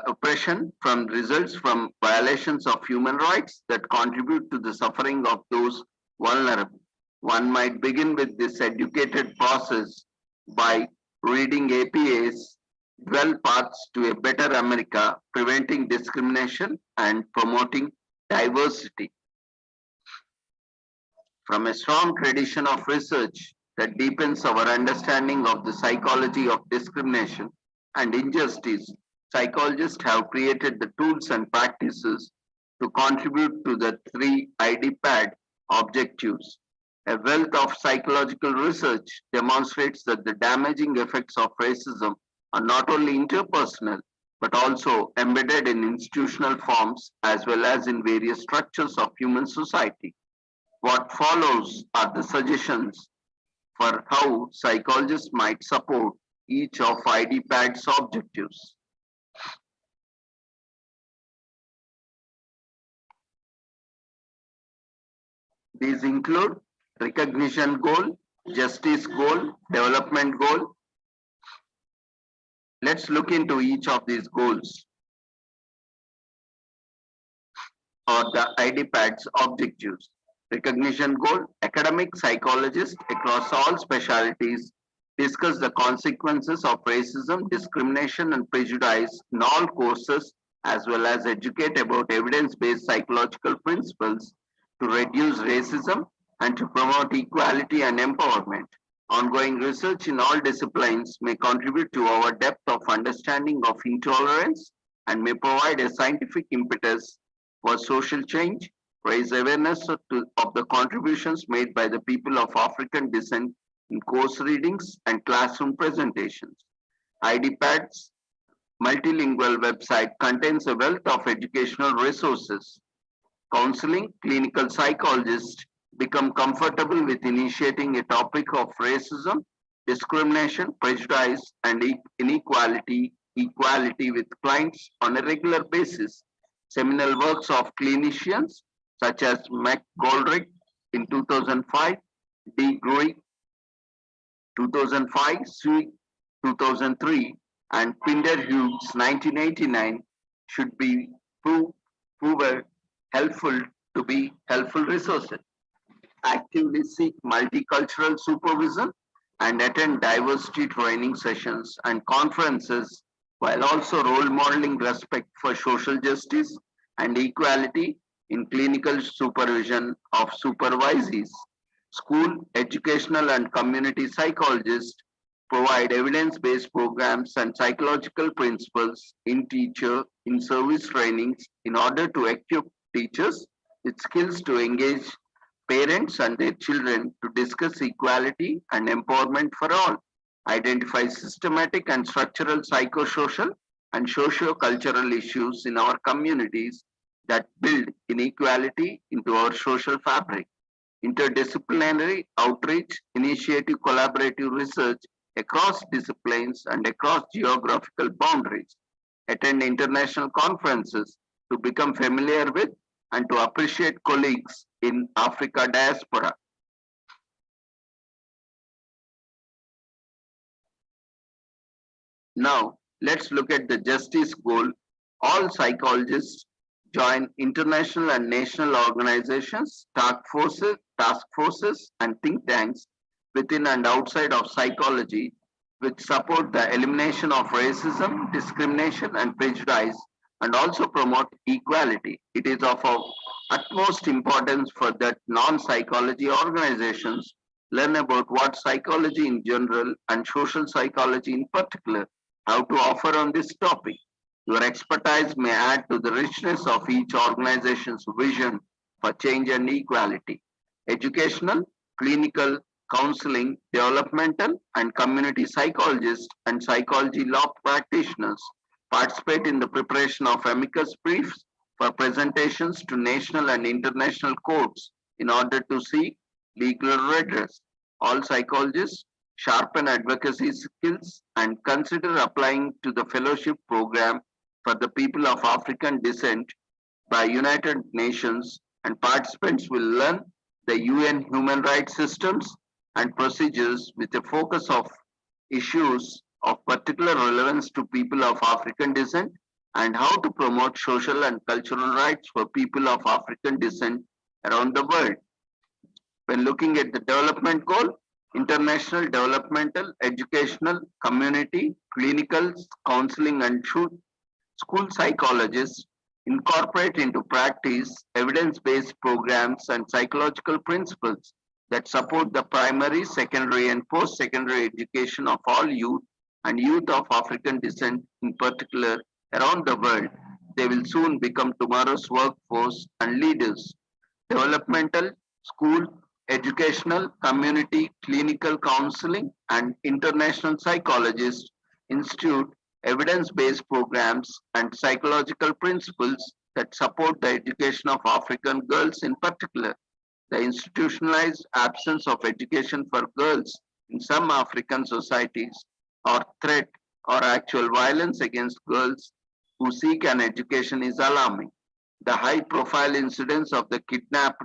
oppression from results from violations of human rights that contribute to the suffering of those vulnerable. One might begin with this educated process by reading APA's 12 Paths to a Better America, Preventing Discrimination and Promoting Diversity. From a strong tradition of research that deepens our understanding of the psychology of discrimination and injustice, psychologists have created the tools and practices to contribute to the 3 IDPAD objectives. A wealth of psychological research demonstrates that the damaging effects of racism are not only interpersonal, but also embedded in institutional forms as well as in various structures of human society. What follows are the suggestions for how psychologists might support each of IDPAD's objectives. These include recognition goal, justice goal, development goal. Let's look into each of these goals or the IDPAD's objectives. Recognition goal, academic psychologists across all specialties discuss the consequences of racism, discrimination, and prejudice in all courses, as well as educate about evidence-based psychological principles to reduce racism and to promote equality and empowerment. Ongoing research in all disciplines may contribute to our depth of understanding of intolerance and may provide a scientific impetus for social change, raise awareness of the contributions made by the people of African descent in course readings and classroom presentations. IDPAD's multilingual website contains a wealth of educational resources. Counseling, clinical psychologists become comfortable with initiating a topic of racism, discrimination, prejudice, and inequality with clients on a regular basis. Seminal works of clinicians such as McGoldrick in 2005, D. Gruy 2005, Sui 2003, and Pinder Hughes 1989 should be proven helpful to be helpful resources. Actively seek multicultural supervision and attend diversity training sessions and conferences while also role modeling respect for social justice and equality in clinical supervision of supervisees. School, educational, and community psychologists provide evidence-based programs and psychological principles in service trainings in order to equip teachers with skills to engage parents and their children to discuss equality and empowerment for all, identify systematic and structural psychosocial and socio-cultural issues in our communities that build inequality into our social fabric. Interdisciplinary outreach, initiative, collaborative research across disciplines and across geographical boundaries. attend international conferences to become familiar with and to appreciate colleagues in Africa diaspora. Now, let's look at the justice goal. All psychologists join international and national organizations, task forces, and think tanks within and outside of psychology, which support the elimination of racism, discrimination, and prejudice, and also promote equality. It is of utmost importance for that non-psychology organizations learn about what psychology in general and social psychology in particular have to offer on this topic. Your expertise may add to the richness of each organization's vision for change and equality. Educational, clinical, counseling, developmental, and community psychologists and psychology law practitioners participate in the preparation of amicus briefs for presentations to national and international courts in order to seek legal redress. All psychologists sharpen advocacy skills and consider applying to the fellowship program for the people of African descent by United Nations, and participants will learn the UN human rights systems and procedures with a focus of issues of particular relevance to people of African descent and how to promote social and cultural rights for people of African descent around the world. When looking at the development goal, international, developmental, educational, community, clinical, counseling, and school psychologists incorporate into practice evidence-based programs and psychological principles that support the primary, secondary, and post-secondary education of all youth and youth of African descent in particular around the world. They will soon become tomorrow's workforce and leaders. Developmental, school, educational, community, clinical counseling, and international psychologists institute evidence-based programs and psychological principles that support the education of African girls in particular. The institutionalized absence of education for girls in some African societies or threat or actual violence against girls who seek an education is alarming. The high-profile incidence of the kidnapped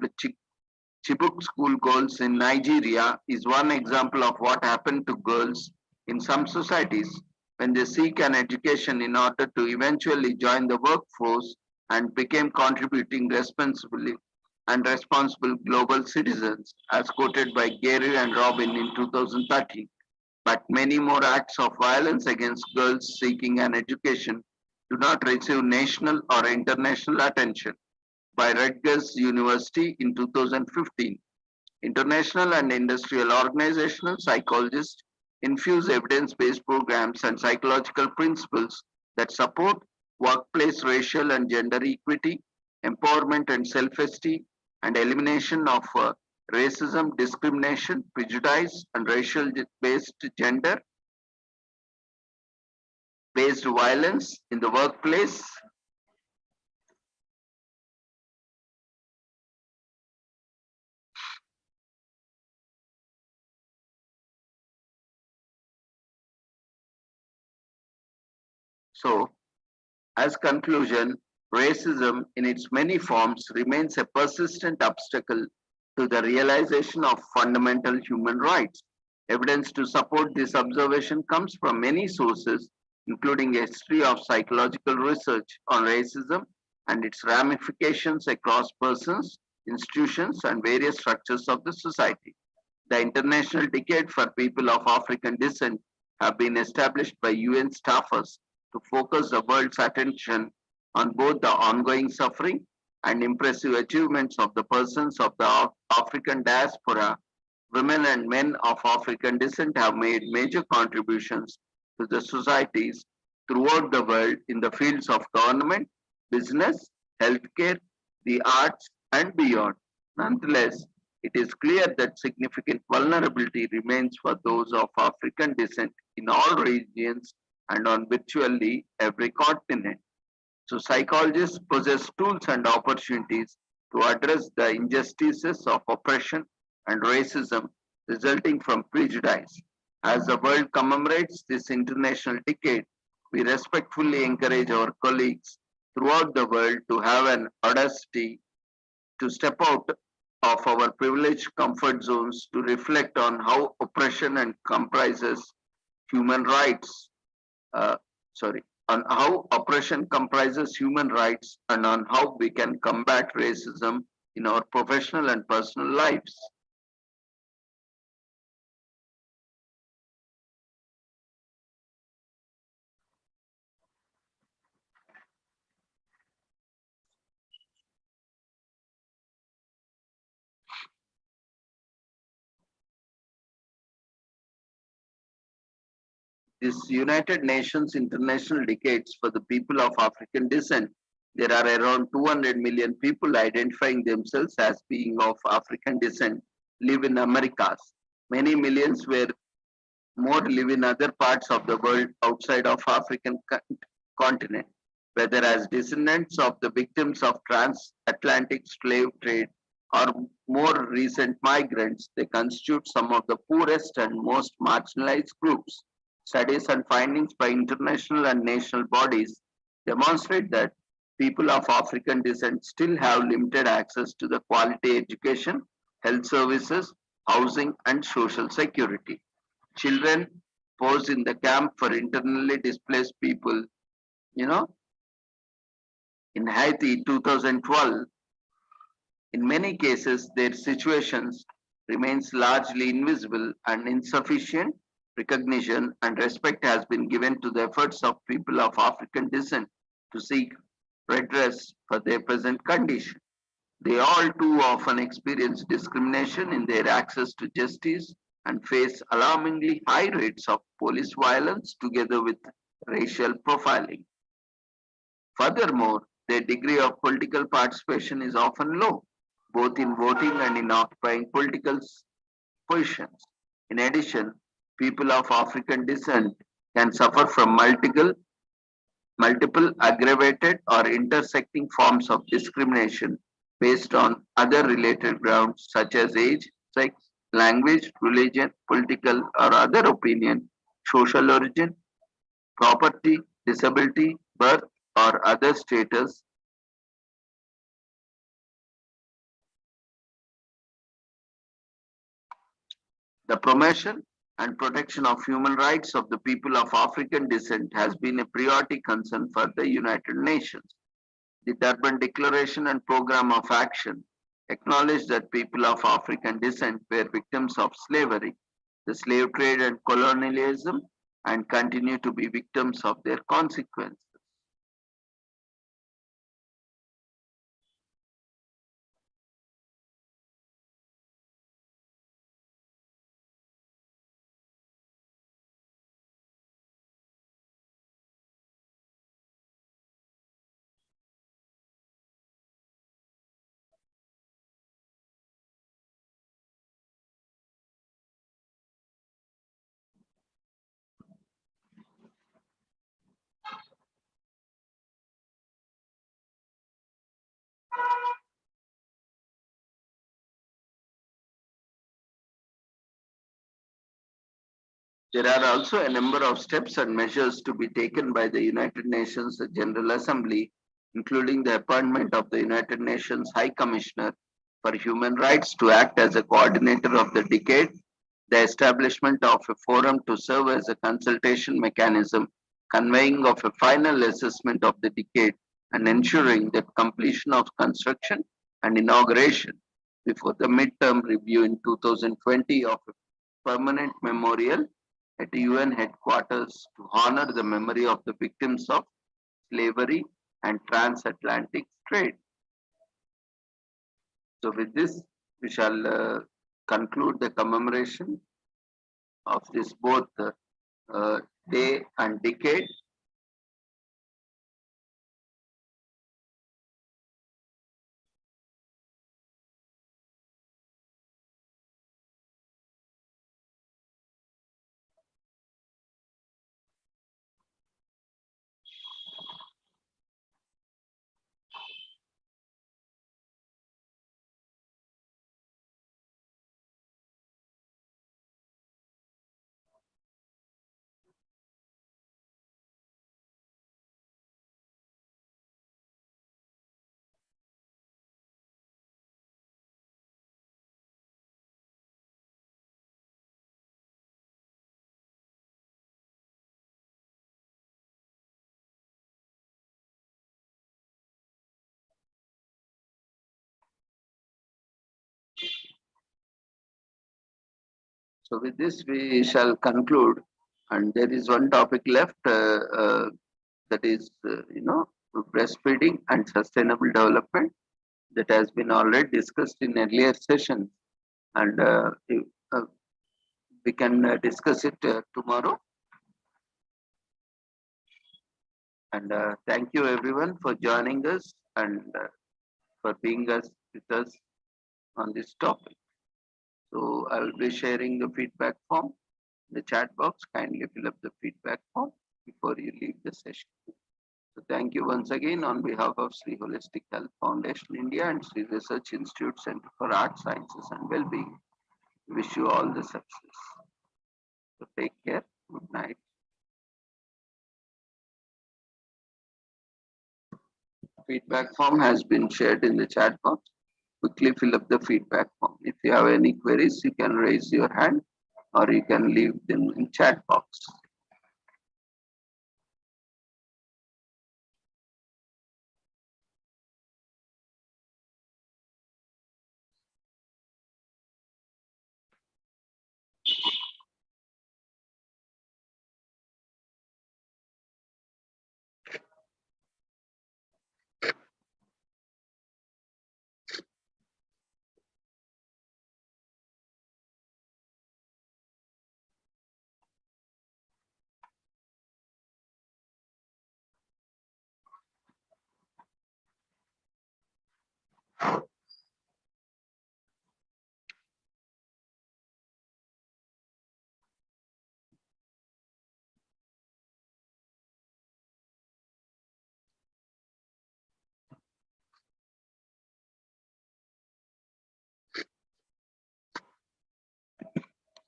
Chibok school girls in Nigeria is one example of what happened to girls in some societies when they seek an education in order to eventually join the workforce and became contributing responsibly and responsible global citizens, as quoted by Gary and Robin in 2013. But many more acts of violence against girls seeking an education do not receive national or international attention. By Rutgers University in 2015, international and industrial organizational psychologists infuse evidence-based programs and psychological principles that support workplace racial and gender equity, empowerment and self-esteem, and elimination of racism, discrimination, prejudice, and racial-based gender-based violence in the workplace. So, as conclusion, racism in its many forms remains a persistent obstacle to the realization of fundamental human rights. Evidence to support this observation comes from many sources, including a history of psychological research on racism and its ramifications across persons, institutions, and various structures of the society. The International Decade for People of African Descent have been established by UN staffers to focus the world's attention on both the ongoing suffering and impressive achievements of the persons of the African diaspora. Women and men of African descent have made major contributions to the societies throughout the world in the fields of government, business, healthcare, the arts, and beyond. Nonetheless, it is clear that significant vulnerability remains for those of African descent in all regions and on virtually every continent. So psychologists possess tools and opportunities to address the injustices of oppression and racism resulting from prejudice. As the world commemorates this international decade We respectfully encourage our colleagues throughout the world to have an audacity to step out of our privileged comfort zones to reflect on how oppression and comprises human rights, uh, sorry, on how oppression comprises human rights and on how we can combat racism in our professional and personal lives. This United Nations International Decades for the People of African Descent, there are around 200 million people identifying themselves as being of African descent live in Americas. Many millions were more live in other parts of the world outside of African continent, whether as descendants of the victims of transatlantic slave trade or more recent migrants, they constitute some of the poorest and most marginalized groups. Studies and findings by international and national bodies demonstrate that people of African descent still have limited access to the quality education, health services, housing, and social security. Children posed in the camp for internally displaced people, you know, in Haiti 2012, in many cases, their situations remains largely invisible and insufficient recognition and respect has been given to the efforts of people of African descent to seek redress for their present condition. They all too often experience discrimination in their access to justice and face alarmingly high rates of police violence together with racial profiling. Furthermore, their degree of political participation is often low, both in voting and in occupying political positions. In addition, people of African descent can suffer from multiple aggravated or intersecting forms of discrimination based on other related grounds such as age, sex, language, religion, political or other opinion, social origin, property, disability, birth, or other status. The promotion and protection of human rights of the people of African descent has been a priority concern for the United Nations. The Durban Declaration and Program of Action acknowledge that people of African descent were victims of slavery, the slave trade and colonialism, and continue to be victims of their consequences. There are also a number of steps and measures to be taken by the United Nations General Assembly, including the appointment of the United Nations High Commissioner for Human Rights to act as a coordinator of the decade, the establishment of a forum to serve as a consultation mechanism, conveying of a final assessment of the decade, and ensuring the completion of construction and inauguration before the midterm review in 2020 of a permanent memorial at UN headquarters to honor the memory of the victims of slavery and transatlantic trade. So with this, we shall conclude the commemoration of this both day and decade. So with this, we shall conclude. And there is one topic left, that is, breastfeeding and sustainable development, that has been already discussed in earlier sessions. And we can discuss it tomorrow. And thank you everyone for joining us and for being with us on this topic. So I will be sharing the feedback form in the chat box. Kindly fill up the feedback form before you leave the session. So thank you once again on behalf of Sri Holistic Health Foundation India and Sri Research Institute Center for Art Sciences and Wellbeing. Wish you all the success. So take care. Good night. Feedback form has been shared in the chat box. Quickly fill up the feedback form. If you have any queries, you can raise your hand or you can leave them in chat box.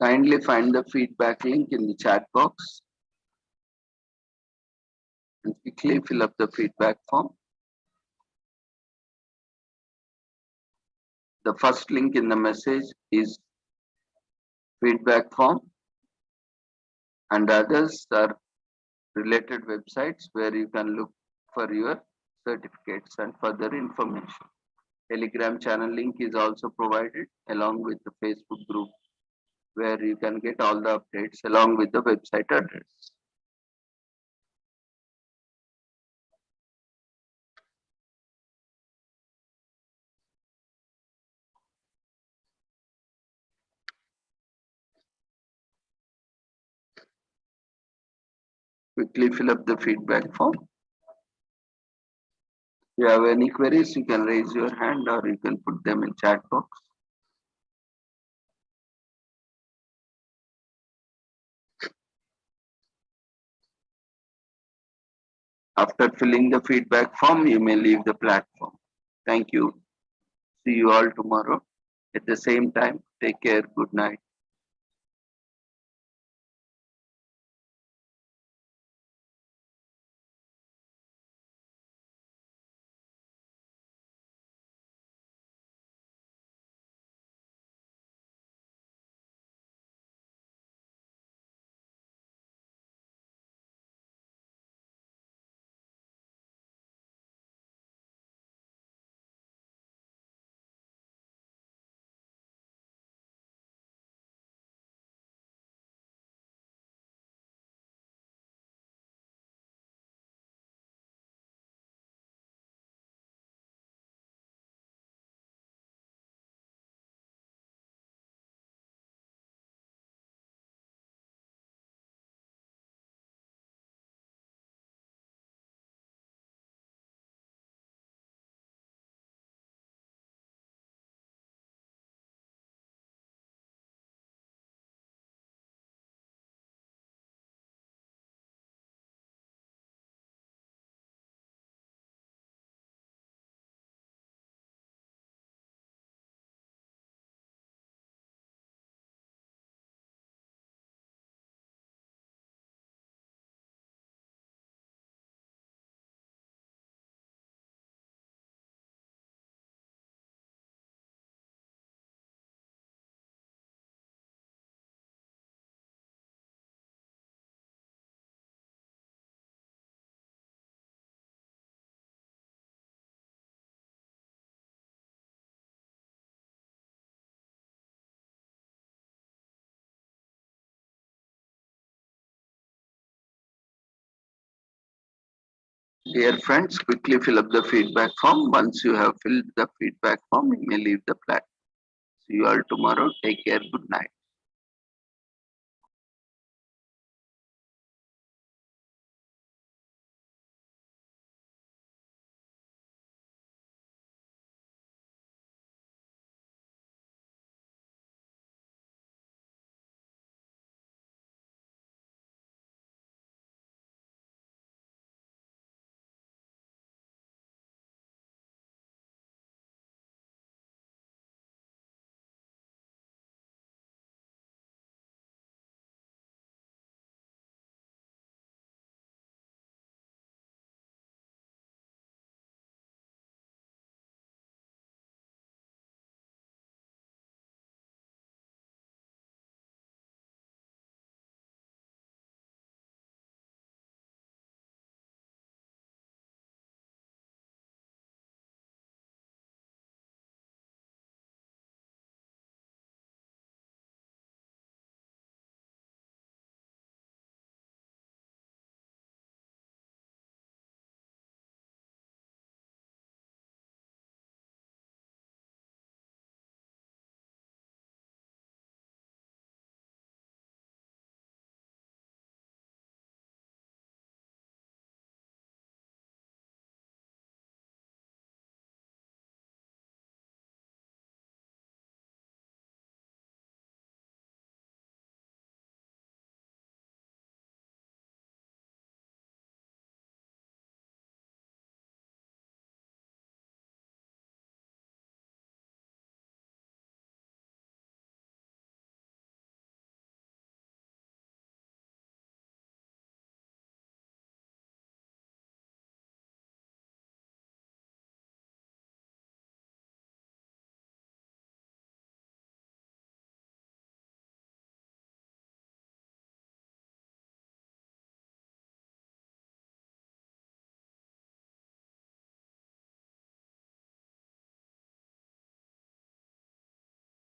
Kindly find the feedback link in the chat box and quickly fill up the feedback form. The first link in the message is feedback form, and others are related websites where you can look for your certificates and further information. Telegram channel link is also provided along with the Facebook group where you can get all the updates along with the website address. Quickly fill up the feedback form. If you have any queries, you can raise your hand or you can put them in chat box. After filling the feedback form, you may leave the platform. Thank you. See you all tomorrow at the same time. Take care. Good night. Dear friends, quickly fill up the feedback form. Once you have filled the feedback form, you may leave the platform. See you all tomorrow. Take care. Good night.